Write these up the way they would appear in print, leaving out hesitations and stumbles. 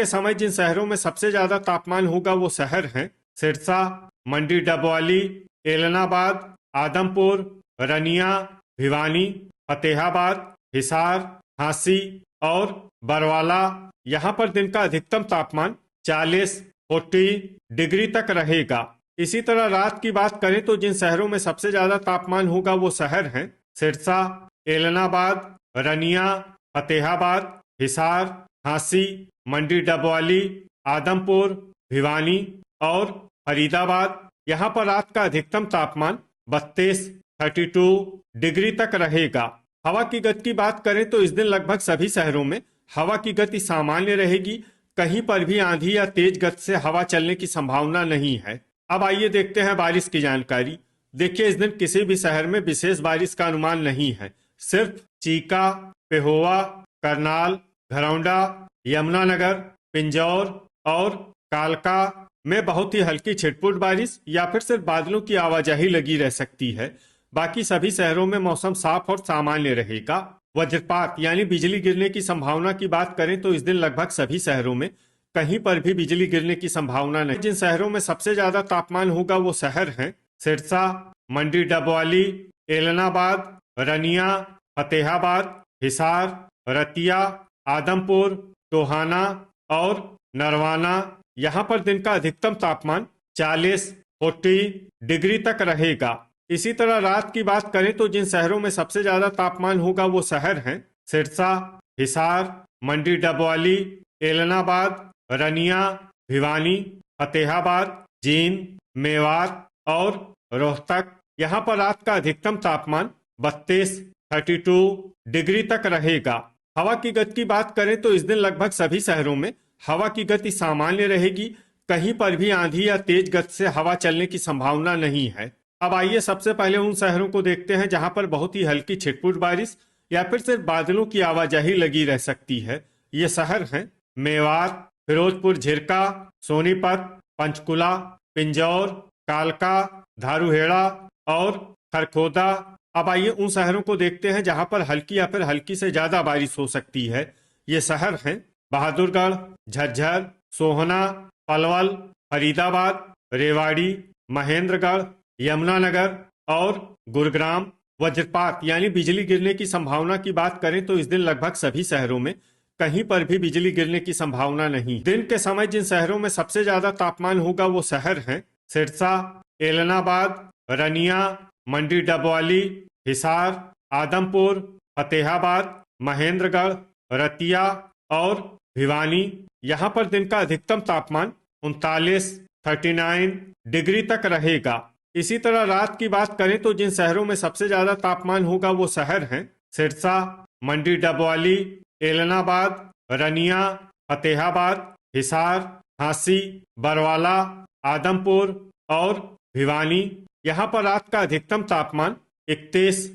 के समय जिन शहरों में सबसे ज्यादा तापमान होगा वो शहर हैं सिरसा, मंडी डबवाली, एलनाबाद, आदमपुर, रनिया, भिवानी, फतेहाबाद, हिसार, झांसी और बरवाला। यहाँ पर दिन का अधिकतम तापमान 40 डिग्री तक रहेगा। इसी तरह रात की बात करें तो जिन शहरों में सबसे ज्यादा तापमान होगा वो शहर हैं सिरसा, एलनाबाद, रनिया, फतेहाबाद, हिसार, झांसी, मंडी डबवाली, आदमपुर, भिवानी और फरीदाबाद। यहाँ पर रात का अधिकतम तापमान 32 डिग्री तक रहेगा। हवा की गति की बात करें तो इस दिन लगभग सभी शहरों में हवा की गति सामान्य रहेगी। कहीं पर भी आंधी या तेज गति से हवा चलने की संभावना नहीं है। अब आइए देखते हैं बारिश की जानकारी। देखिए, इस दिन किसी भी शहर में विशेष बारिश का अनुमान नहीं है। सिर्फ चीका, पेहोवा, करनाल, घरौंडा, यमुनानगर, पिंजौर और कालका में बहुत ही हल्की छिटपुट बारिश या फिर सिर्फ बादलों की आवाजाही लगी रह सकती है। बाकी सभी शहरों में मौसम साफ और सामान्य रहेगा। वज्रपात यानी बिजली गिरने की संभावना की बात करें तो इस दिन लगभग सभी शहरों में कहीं पर भी बिजली गिरने की संभावना नहीं। जिन शहरों में सबसे ज्यादा तापमान होगा वो शहर हैं सिरसा, मंडी डबवाली, एलनाबाद, रनिया, फतेहाबाद, हिसार, रतिया, आदमपुर, टोहाना और नरवाना। यहाँ पर दिन का अधिकतम तापमान 40 डिग्री तक रहेगा। इसी तरह रात की बात करें तो जिन शहरों में सबसे ज्यादा तापमान होगा वो शहर हैं सिरसा, हिसार, मंडी डबवाली, एलनाबाद, रनिया, भिवानी, फतेहाबाद, जींद, मेवात और रोहतक। यहाँ पर रात का अधिकतम तापमान 32 डिग्री तक रहेगा। हवा की गति की बात करें तो इस दिन लगभग सभी शहरों में हवा की गति सामान्य रहेगी। कहीं पर भी आंधी या तेज गति से हवा चलने की संभावना नहीं है। अब आइए सबसे पहले उन शहरों को देखते हैं जहां पर बहुत ही हल्की छिटपुट बारिश या फिर सिर्फ बादलों की आवाजाही लगी रह सकती है। ये शहर हैं मेवात, फिरोजपुर झिरका, सोनीपत, पंचकुला, पिंजौर, कालका, धारूहेड़ा और खरखोदा। अब आइए उन शहरों को देखते हैं जहां पर हल्की या फिर हल्की से ज्यादा बारिश हो सकती है। ये शहर हैं बहादुरगढ़, झज्जर, सोहना, पलवल, फरीदाबाद, रेवाड़ी, महेंद्रगढ़, यमुनानगर और गुरुग्राम। वज्रपात यानी बिजली गिरने की संभावना की बात करें तो इस दिन लगभग सभी शहरों में कहीं पर भी बिजली गिरने की संभावना नहीं। दिन के समय जिन शहरों में सबसे ज्यादा तापमान होगा वो शहर हैं सिरसा, एलनाबाद, रनिया, मंडी डबवाली, हिसार, आदमपुर, फतेहाबाद, महेंद्रगढ़, रतिया और भिवानी। यहाँ पर दिन का अधिकतम तापमान 39 डिग्री तक रहेगा। इसी तरह रात की बात करें तो जिन शहरों में सबसे ज्यादा तापमान होगा वो शहर हैं सिरसा, मंडी डबवाली, एलनाबाद, रनिया, फतेहाबाद, हिसार, झांसी, बरवाला, आदमपुर और भिवानी। यहाँ पर रात का अधिकतम तापमान 31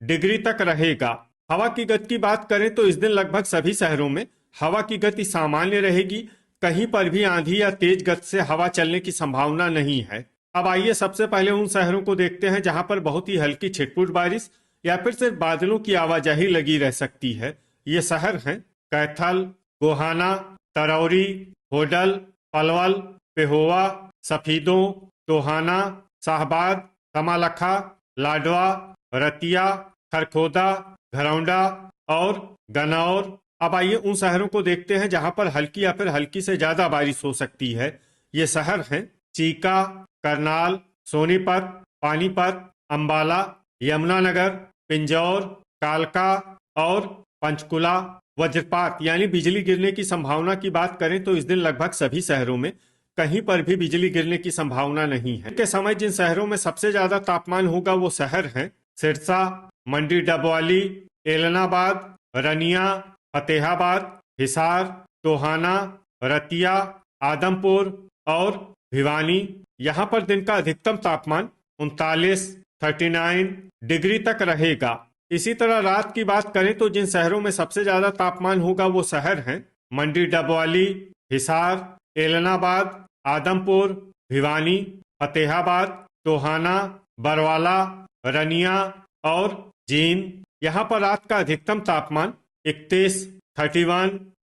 डिग्री तक रहेगा। हवा की गति की बात करें तो इस दिन लगभग सभी शहरों में हवा की गति सामान्य रहेगी। कहीं पर भी आंधी या तेज गति से हवा चलने की संभावना नहीं है। अब आइए सबसे पहले उन शहरों को देखते हैं जहां पर बहुत ही हल्की छिटपुट बारिश या फिर सिर्फ बादलों की आवाजाही लगी रह सकती है। ये शहर हैं कैथल, गोहाना, तरौरी, होडल, पलवल, पेहोवा, सफीदों, टोहाना, शाहबाद, कमालखा, लाडवा, रतिया, खरखोदा, घरौंडा और गनौर। अब आइए उन शहरों को देखते हैं जहां पर हल्की या फिर हल्की से ज्यादा बारिश हो सकती है। ये शहर हैं चीका, करनाल, सोनीपत, पानीपत, अंबाला, यमुनानगर, पिंजौर, कालका और पंचकुला। वज्रपात यानी बिजली गिरने की संभावना की बात करें तो इस दिन लगभग सभी शहरों में कहीं पर भी बिजली गिरने की संभावना नहीं है। के समय जिन शहरों में सबसे ज्यादा तापमान होगा वो शहर हैं सिरसा, मंडी डबवाली, एलनाबाद, रनिया, फतेहाबाद, हिसार, टोहाना, रतिया, आदमपुर और भिवानी। यहाँ पर दिन का अधिकतम तापमान 39 डिग्री तक रहेगा। इसी तरह रात की बात करें तो जिन शहरों में सबसे ज्यादा तापमान होगा वो शहर हैं मंडी डबवाली, हिसार, एलनाबाद, आदमपुर, भिवानी, फतेहाबाद, टोहाना, बरवाला, रनिया और जींद। यहाँ पर रात का अधिकतम तापमान 31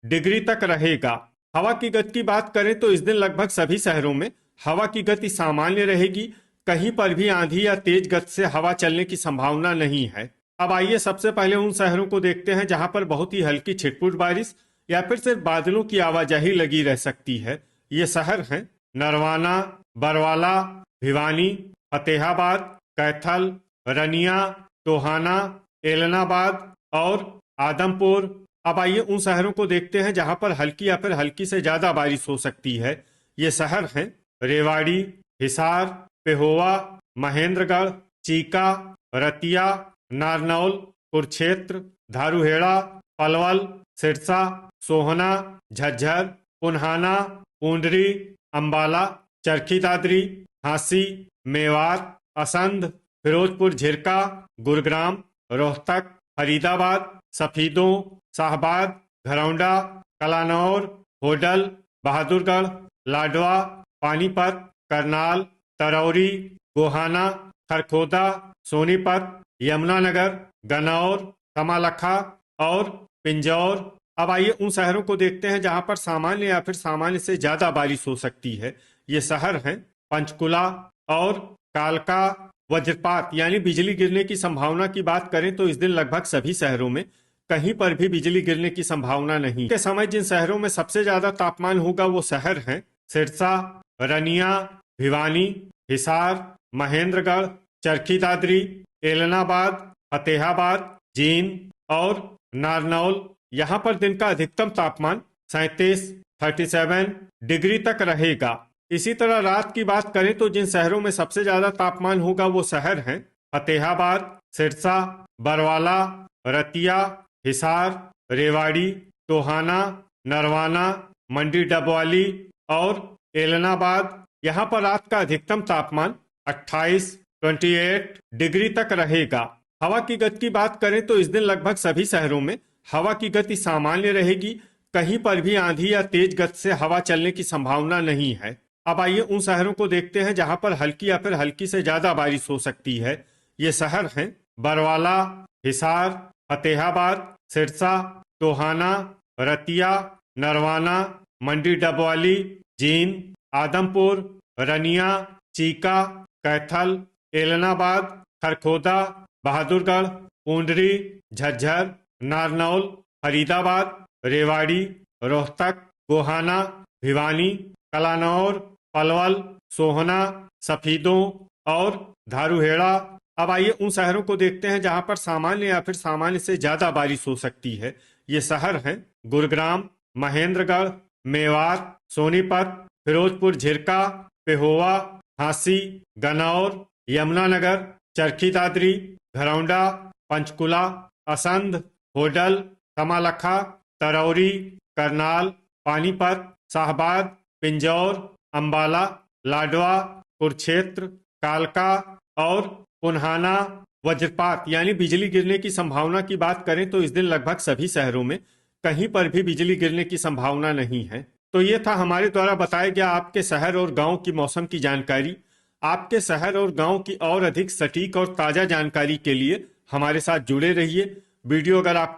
डिग्री तक रहेगा। हवा की गति की बात करें तो इस दिन लगभग सभी शहरों में हवा की गति सामान्य रहेगी। कहीं पर भी आंधी या तेज गति से हवा चलने की संभावना नहीं है। अब आइए सबसे पहले उन शहरों को देखते हैं जहां पर बहुत ही हल्की छिटपुट बारिश या फिर सिर्फ बादलों की आवाजाही लगी रह सकती है। ये शहर हैं नरवाना, बरवाला, भिवानी, फतेहाबाद, कैथल, रनिया, टोहाना, एलनाबाद और आदमपुर। अब आइए उन शहरों को देखते हैं जहां पर हल्की या फिर हल्की से ज्यादा बारिश हो सकती है। ये शहर हैं रेवाड़ी, हिसार, पेहोवा, महेंद्रगढ़, चीका, रतिया, नारनौल, कुरुक्षेत्र, धारूहेड़ा, पलवल, सिरसा, सोहना, झज्जर, पुन्हाना, पूंडरी, अंबाला, चरखी दादरी, झांसी, मेवात, असंध, फिरोजपुर झिरका, गुरुग्राम, रोहतक, फरीदाबाद, सफीदों, शाहबाद, घरौंडा, कलानौर, होडल, बहादुरगढ़, लाडवा, पानीपत, करनाल, तरौरी, गोहाना, खरखोदा, सोनीपत, यमुनानगर, गन्नौर, कमालखा और पिंजौर। अब आइए उन शहरों को देखते हैं जहां पर सामान्य या फिर सामान्य से ज्यादा बारिश हो सकती है। ये शहर हैं पंचकुला और कालका। वज्रपात यानी बिजली गिरने की संभावना की बात करें तो इस दिन लगभग सभी शहरों में कहीं पर भी बिजली गिरने की संभावना नहीं के समय जिन शहरों में सबसे ज्यादा तापमान होगा वो शहर हैं सिरसा, रनिया, भिवानी, हिसार, महेंद्रगढ़, चरखी दादरी, एलनाबाद, फतेहाबाद, जींद और नारनौल। यहाँ पर दिन का अधिकतम तापमान 37 डिग्री तक रहेगा। इसी तरह रात की बात करें तो जिन शहरों में सबसे ज्यादा तापमान होगा वो शहर हैं फतेहाबाद, सिरसा, बरवाला, रतिया, हिसार, रेवाड़ी, टोहाना, नरवाना, मंडी डबवाली और एलनाबाद। यहाँ पर रात का अधिकतम तापमान 28 डिग्री तक रहेगा। हवा की गति की बात करें तो इस दिन लगभग सभी शहरों में हवा की गति सामान्य रहेगी। कहीं पर भी आंधी या तेज गति से हवा चलने की संभावना नहीं है। अब आइए उन शहरों को देखते हैं जहां पर हल्की या फिर हल्की से ज्यादा बारिश हो सकती है। ये शहर हैं बरवाला, हिसार, फतेहाबाद, सिरसा, टोहाना, रतिया, नरवाना, मंडी डबवाली, जींद, आदमपुर, रनिया, चीका, कैथल, एलनाबाद, खरखोदा, बहादुरगढ़, पूंडरी, झज्जर, नारनौल, फरीदाबाद, रेवाड़ी, रोहतक, गोहाना, भिवानी, कलानौर, पलवल, सोहना, सफीदों और धारूहेड़ा। अब आइए उन शहरों को देखते हैं जहां पर सामान्य या फिर सामान्य से ज्यादा बारिश हो सकती है। ये शहर हैं गुरुग्राम, महेंद्रगढ़, मेवात, सोनीपत, फिरोजपुर झिरका, पेहोवा, झांसी, गन्नौर, यमुनानगर, चरखी दादरी, घरौंडा, पंचकुला, असंध, होडल, कमालखा, तरौरी, करनाल, पानीपत, शाहबाद, पिंजौर, अंबाला, लाडवा, कुरुक्षेत्र, कालका और पुन्हाना। वज्रपात यानी बिजली गिरने की संभावना की बात करें तो इस दिन लगभग सभी शहरों में कहीं पर भी बिजली गिरने की संभावना नहीं है। तो ये था हमारे द्वारा बताया गया आपके शहर और गांव की मौसम की जानकारी। आपके शहर और गांव की और अधिक सटीक और ताजा जानकारी के लिए हमारे साथ जुड़े रहिए। वीडियो अगर आपको